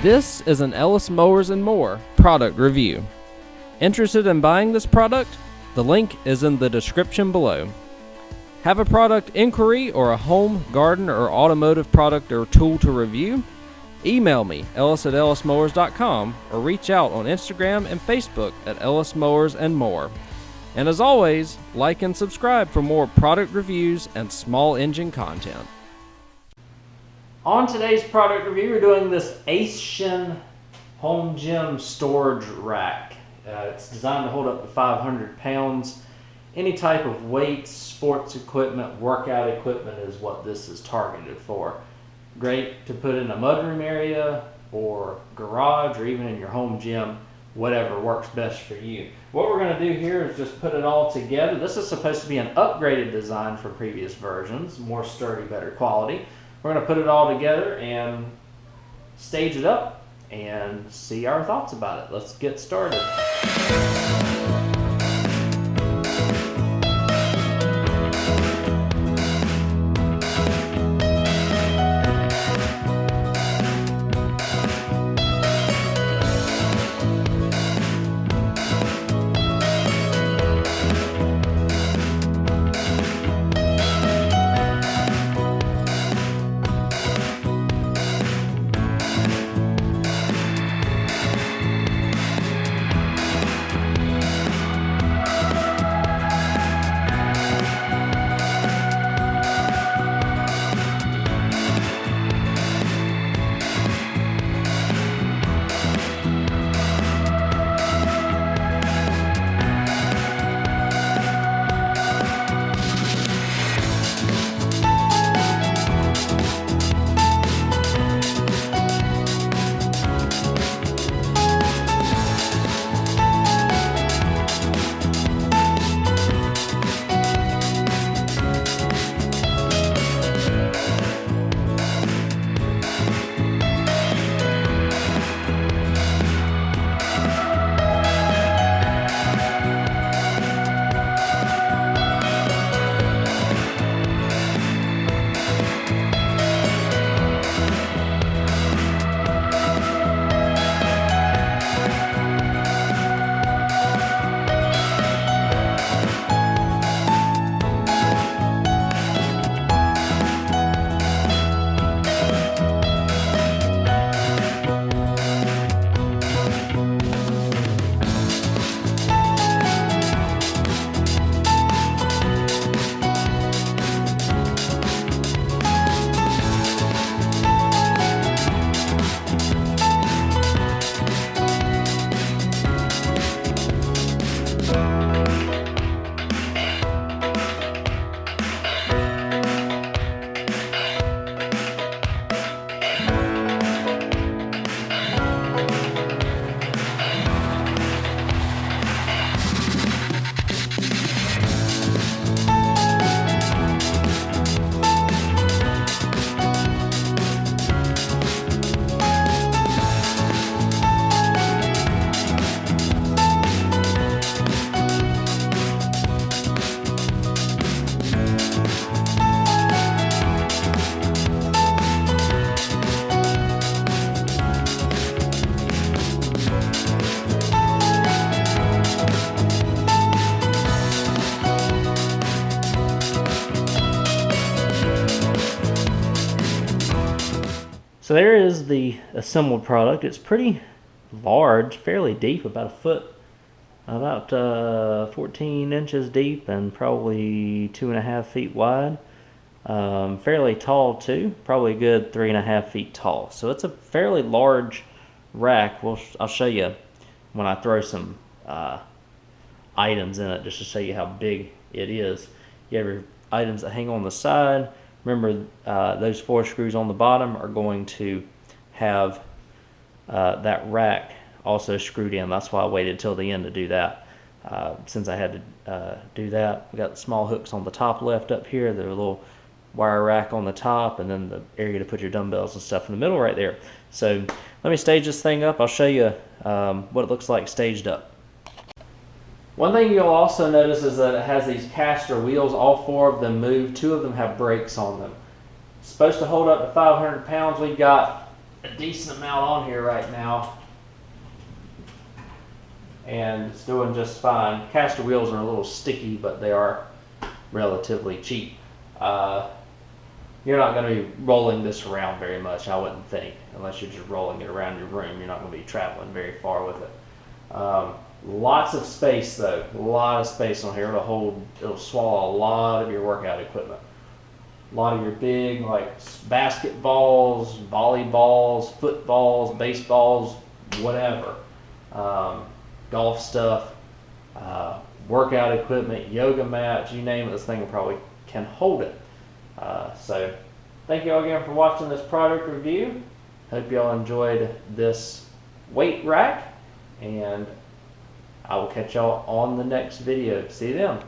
This is an Ellis Mowers and More product review. Interested in buying this product? The link is in the description below. Have a product inquiry or a home, garden, or automotive product or tool to review? Email me, ellis@ellismowers.com, or reach out on Instagram and Facebook at Ellis Mowers and More. And as always, like and subscribe for more product reviews and small engine content. On today's product review, we're doing this Aceshin home gym storage rack. It's designed to hold up to 500 pounds. Any type of weights, sports equipment, workout equipment is what this is targeted for. Great to put in a mudroom area or garage or even in your home gym, whatever works best for you. What we're going to do here is just put it all together. This is supposed to be an upgraded design from previous versions, more sturdy, better quality. We're going to put it all together and stage it up and see our thoughts about it. Let's get started. So there is the assembled product. It's pretty large, fairly deep, about a foot, about 14 inches deep and probably 2.5 feet wide. Fairly tall too, probably a good 3.5 feet tall. So it's a fairly large rack. I'll show you when I throw some items in it just to show you how big it is. You have your items that hang on the side. Remember, those 4 screws on the bottom are going to have that rack also screwed in. That's why I waited till the end to do that. Since I had to do that, we got the small hooks on the top left up here. There's a little wire rack on the top, and then the area to put your dumbbells and stuff in the middle right there. So let me stage this thing up. I'll show you what it looks like staged up. One thing you'll also notice is that it has these caster wheels. All 4 of them move. 2 of them have brakes on them. It's supposed to hold up to 500 pounds. We've got a decent amount on here right now, and it's doing just fine. Caster wheels are a little sticky, but they are relatively cheap. You're not going to be rolling this around very much, I wouldn't think, unless you're just rolling it around your room. You're not going to be traveling very far with it. Lots of space though, a lot of space on here. It'll swallow a lot of your workout equipment. A lot of your big, like basketballs, volleyballs, footballs, baseballs, whatever. Golf stuff, workout equipment, yoga mats, you name it, this thing probably can hold it. So thank you all again for watching this product review. Hope you all enjoyed this weight rack, and I will catch y'all on the next video. See you then.